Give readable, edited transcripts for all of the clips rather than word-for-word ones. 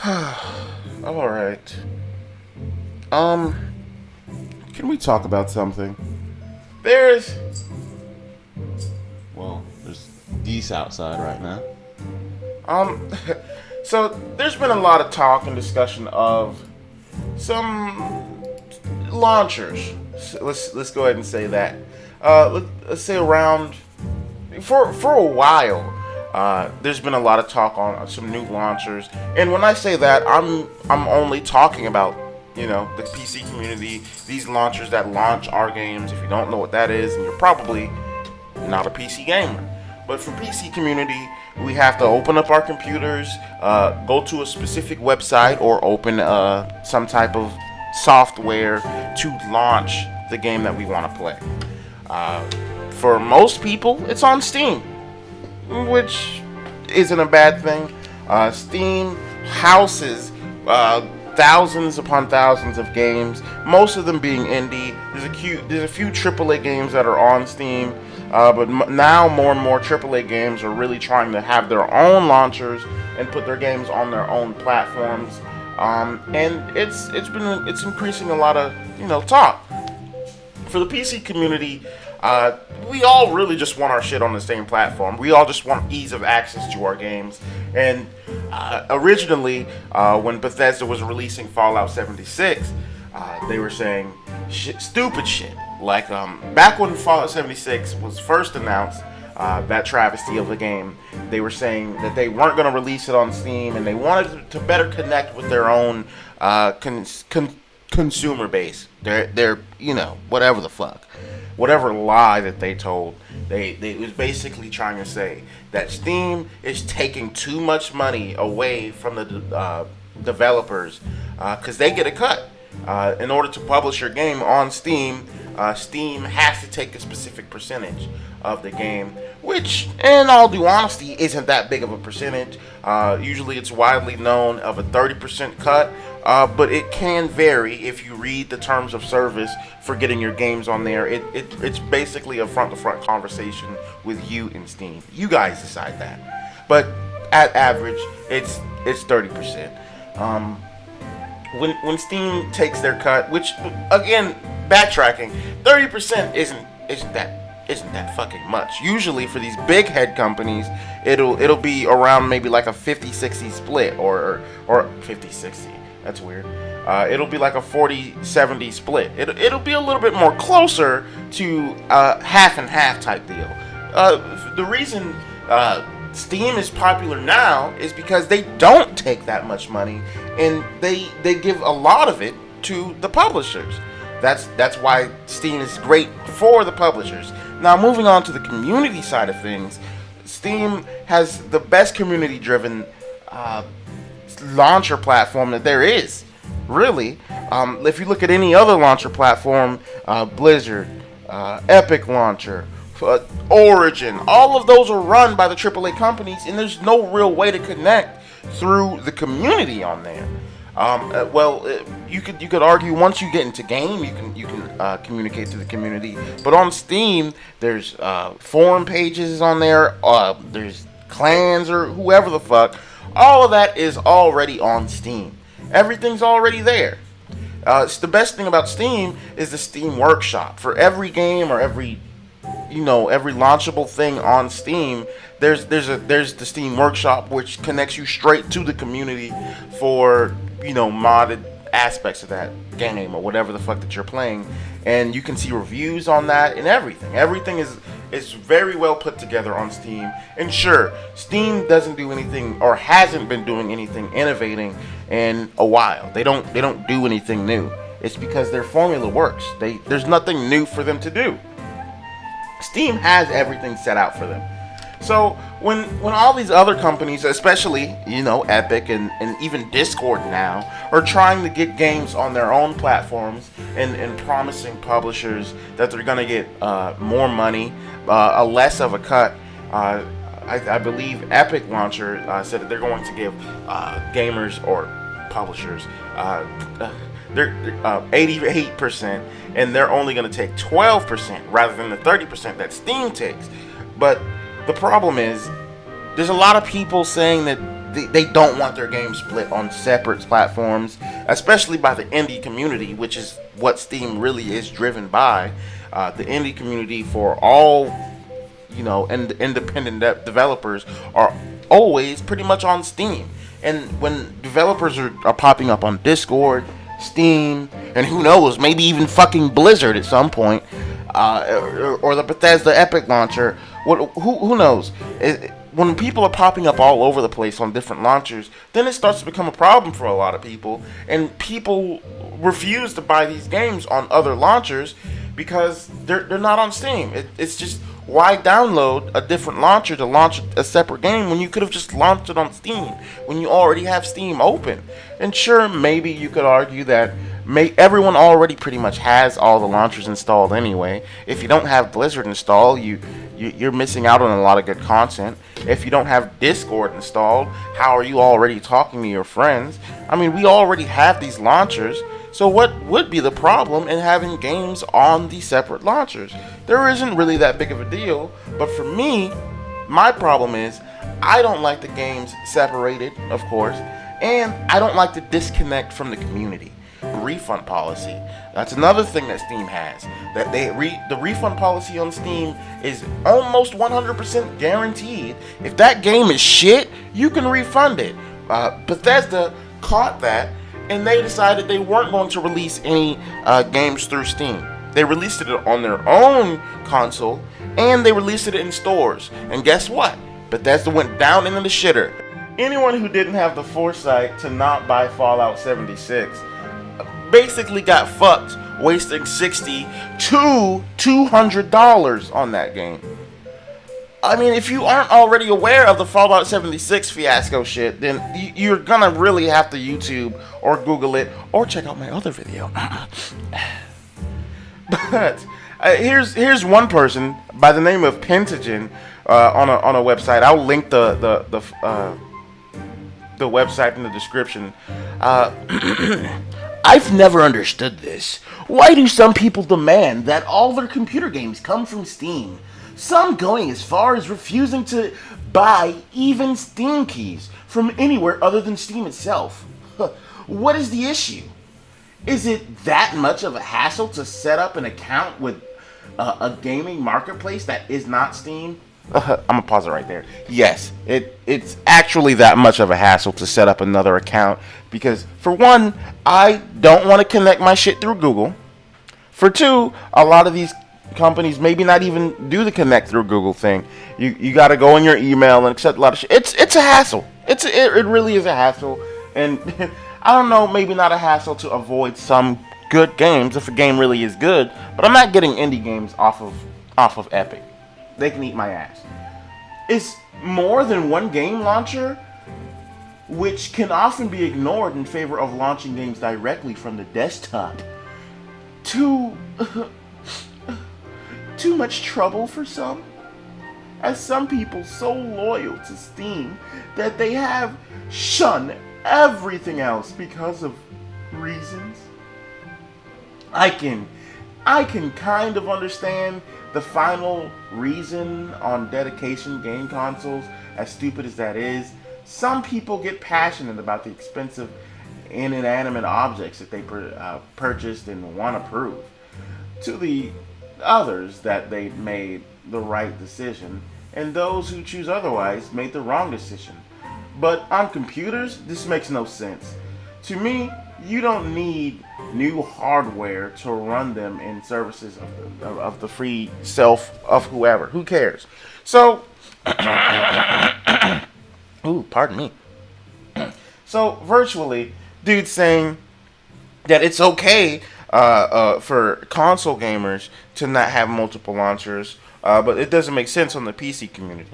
All right. Can we talk about something? There's, there's geese outside right now. Um, so there's been a lot of talk and discussion of some launchers. Let's go ahead and say that. Let's say around for a while. There's been a lot of talk on some new launchers, and when I say that, I'm only talking about the PC community, these launchers that launch our games. If you don't know what that is, then you're probably not a PC gamer. But for PC community, we have to open up our computers, go to a specific website, or open some type of software to launch the game that we want to play. For most people, it's on Steam, which isn't a bad thing. Steam houses thousands upon thousands of games, most of them being indie. There's a few AAA games that are on Steam, but now more and more AAA games are really trying to have their own launchers and put their games on their own platforms. And it's increasing a lot of talk. For the PC community, we all really just want our shit on the same platform. We all just want ease of access to our games. And originally, when Bethesda was releasing Fallout 76, they were saying stupid shit. Like back when Fallout 76 was first announced, that travesty of the game, they were saying that they weren't going to release it on Steam, and they wanted to better connect with their own consumer base. They're whatever the fuck, whatever lie that they told. They was basically trying to say that Steam is taking too much money away from the developers, because they get a cut. In order to publish your game on Steam, Steam has to take a specific percentage of the game, which, in all due honesty, isn't that big of a percentage. Usually it's widely known of a 30% cut, but it can vary if you read the terms of service for getting your games on there. It's basically a front-to-front conversation with you and Steam. You guys decide that. But at average, it's 30%. When Steam takes their cut, which, again, backtracking, 30% isn't that fucking much. Usually for these big head companies, it'll be around maybe like a 50-60 split, or 50-60. That's weird. It'll be like a 40-70 split. It'll be a little bit more closer to half and half type deal. The reason Steam is popular now is because they don't take that much money, and they give a lot of it to the publishers. That's why Steam is great for the publishers. Now, moving on to the community side of things, Steam has the best community-driven launcher platform that there is. Really, if you look at any other launcher platform, Blizzard, Epic Launcher, Origin, all of those are run by the AAA companies, and there's no real way to connect through the community on there. You could argue once you get into game, you can communicate through the community. But on Steam, there's forum pages on there. There's clans or whoever the fuck. All of that is already on Steam. Everything's already there. It's the best thing about Steam is the Steam Workshop. For every game or every launchable thing on Steam, there's the Steam Workshop, which connects you straight to the community for modded aspects of that game or whatever the fuck that you're playing, and you can see reviews on that and everything. Everything is very well put together on Steam. And sure, Steam doesn't do anything, or hasn't been doing anything innovating in a while. They don't do anything new. It's because their formula works. There's nothing new for them to do. Steam has everything set out for them. So when all these other companies, especially Epic and even Discord now, are trying to get games on their own platforms and promising publishers that they're gonna get more money, a less of a cut, I believe Epic Launcher said that they're going to give gamers or publishers they're 88%, and they're only going to take 12% rather than the 30% that Steam takes. But the problem is, there's a lot of people saying that they don't want their games split on separate platforms, especially by the indie community, which is what Steam really is driven by. The indie community for all, and independent developers are always pretty much on Steam. And when developers are popping up on Discord, Steam, and who knows, maybe even fucking Blizzard at some point, or the Bethesda Epic launcher, who knows? When people are popping up all over the place on different launchers, then it starts to become a problem for a lot of people, and people refuse to buy these games on other launchers because they're not on Steam. It's just, why download a different launcher to launch a separate game when you could have just launched it on Steam when you already have Steam open? And sure, maybe you could argue that everyone already pretty much has all the launchers installed anyway. If you don't have Blizzard installed, you're missing out on a lot of good content. If you don't have Discord installed, how are you already talking to your friends? I mean, we already have these launchers. So what would be the problem in having games on the separate launchers? There isn't really that big of a deal, but for me, my problem is I don't like the games separated, of course, and I don't like the disconnect from the community. Refund policy. That's another thing that Steam has. That the refund policy on Steam is almost 100% guaranteed. If that game is shit, you can refund it. Bethesda caught that, and they decided they weren't going to release any games through Steam. They released it on their own console, and they released it in stores. And guess what? Bethesda went down into the shitter. Anyone who didn't have the foresight to not buy Fallout 76 basically got fucked, wasting $60 to $200 on that game. I mean, if you aren't already aware of the Fallout 76 fiasco shit, then you're gonna really have to YouTube or Google it or check out my other video. But here's one person by the name of Pentagon on a website. I'll link the website in the description. I've never understood this. Why do some people demand that all their computer games come from Steam? Some going as far as refusing to buy even Steam keys from anywhere other than Steam itself. What is the issue? Is it that much of a hassle to set up an account with a gaming marketplace that is not Steam? I'm gonna pause it right there. Yes, it's actually that much of a hassle to set up another account because, for one, I don't want to connect my shit through Google. For two, a lot of these companies maybe not even do the connect through Google thing. You got to go in your email and accept a lot of shit. It's a hassle. It really is a hassle, and I don't know, maybe not a hassle to avoid some good games if a game really is good. But I'm not getting indie games off of Epic. They can eat my ass. It's more than one game launcher, which can often be ignored in favor of launching games directly from the desktop. Too much trouble for some, as some people so loyal to Steam that they have shunned everything else because of reasons. I can kind of understand the final reason on dedication game consoles, as stupid as that is. Some people get passionate about the expensive inanimate objects that they purchased and want to prove to the others that they made the right decision, and those who choose otherwise made the wrong decision. But on computers, this makes no sense. To me, you don't need new hardware to run them in services of the free self of whoever. Who cares? So, ooh, pardon me. So, virtually, dude's saying that it's okay for console gamers to not have multiple launchers, but it doesn't make sense on the PC community.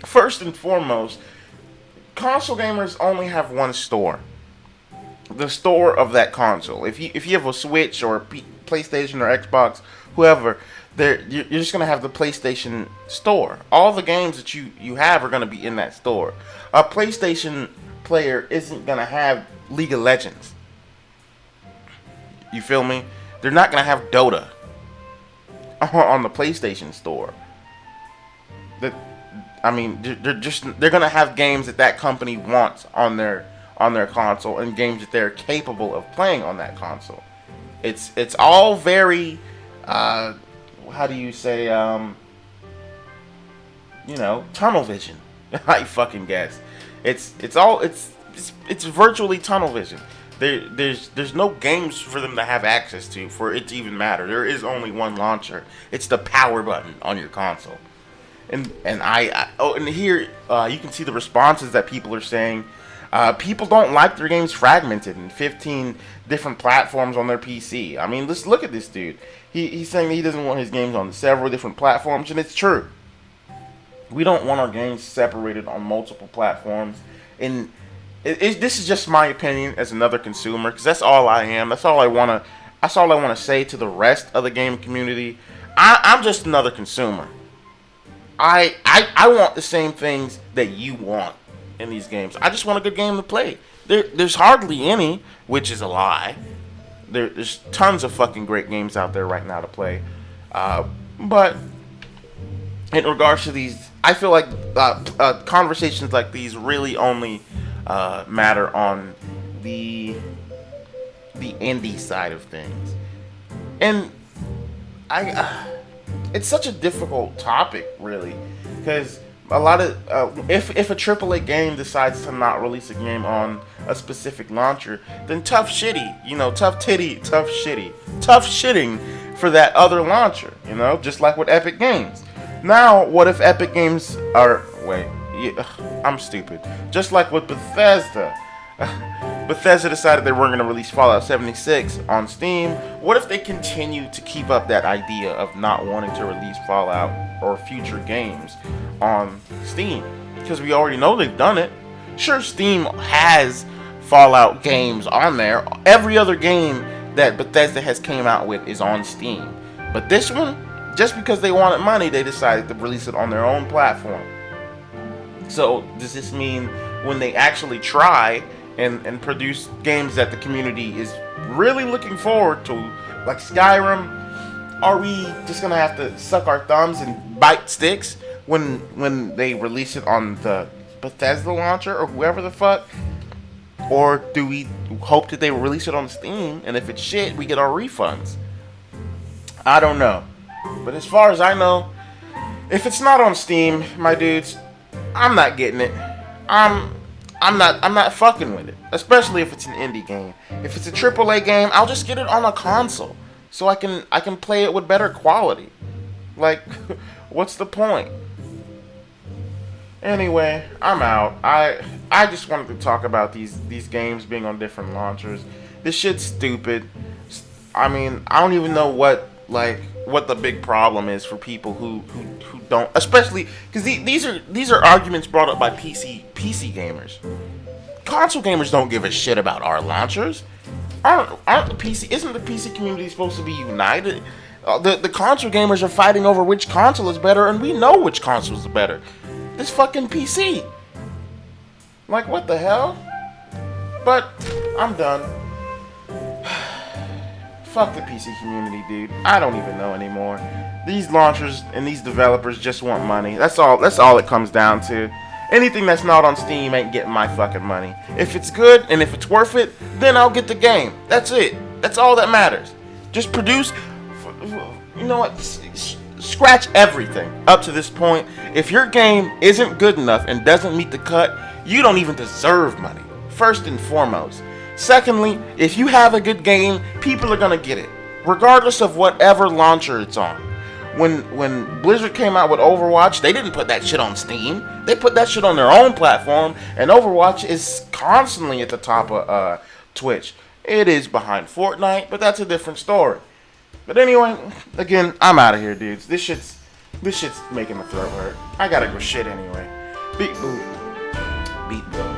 First and foremost, console gamers only have one store. The store of that console. If you have a Switch or a PlayStation or Xbox, whoever, you're just gonna have the PlayStation store. All the games that you have are gonna be in that store. A PlayStation player isn't gonna have League of Legends. You feel me? They're not gonna have Dota on the PlayStation store. I mean, they're gonna have games that company wants on their console and games that they're capable of playing on that console. It's all very how do you say tunnel vision. I fucking guess. It's virtually tunnel vision. There's no games for them to have access to for it to even matter. There is only one launcher. It's the power button on your console. And here you can see the responses that people are saying. People don't like their games fragmented in 15 different platforms on their PC. I mean, let's look at this dude. He's saying that he doesn't want his games on several different platforms, and it's true. We don't want our games separated on multiple platforms. And this is just my opinion as another consumer, because that's all I am. That's all I want to say to the rest of the game community. I'm just another consumer. I want the same things that you want in these games. I just want a good game to play. There's hardly any, which is a lie. There's tons of fucking great games out there right now to play. But in regards to these, I feel like conversations like these really only matter on the indie side of things. And it's such a difficult topic, really, because a lot of if a AAA game decides to not release a game on a specific launcher, then tough shitting for that other launcher, just like with Epic Games. Now, what if Epic Games are I'm stupid. Just like with Bethesda. Bethesda decided they weren't going to release Fallout 76 on Steam. What if they continue to keep up that idea of not wanting to release Fallout or future games on Steam? Because we already know they've done it. Sure, Steam has Fallout games on there. Every other game that Bethesda has came out with is on Steam. But this one, just because they wanted money, they decided to release it on their own platform. So, does this mean when they actually try and produce games that the community is really looking forward to, like Skyrim, are we just gonna have to suck our thumbs and bite sticks when they release it on the Bethesda launcher or whoever the fuck? Or do we hope that they release it on Steam, and if it's shit, we get our refunds? I don't know. But as far as I know, if it's not on Steam, my dudes, I'm not getting it. I'm not fucking with it. Especially if it's an indie game. If it's a AAA game, I'll just get it on a console so I can play it with better quality. Like, what's the point? Anyway, I'm out. I just wanted to talk about these games being on different launchers. This shit's stupid. I mean, I don't even know what the big problem is for people who don't, especially because these are arguments brought up by PC gamers. Console gamers don't give a shit about our launchers. Isn't the PC community supposed to be united? The console gamers are fighting over which console is better, and we know which console is better. This fucking PC. Like, what the hell? But I'm done. Fuck the PC community, dude. I don't even know anymore. These launchers and these developers just want money. That's all it comes down to. Anything that's not on Steam ain't getting my fucking money. If it's good and if it's worth it, then I'll get the game. That's it. That's all that matters. Just produce. You know what? Scratch everything up to this point. If your game isn't good enough and doesn't meet the cut, you don't even deserve money. First and foremost. Secondly, if you have a good game, people are gonna get it, regardless of whatever launcher it's on. When Blizzard came out with Overwatch, they didn't put that shit on Steam. They put that shit on their own platform, and Overwatch is constantly at the top of Twitch. It is behind Fortnite, but that's a different story. But anyway, again, I'm out of here, dudes. This shit's making my throat hurt. I gotta go shit anyway. Beat boop. Beat boop.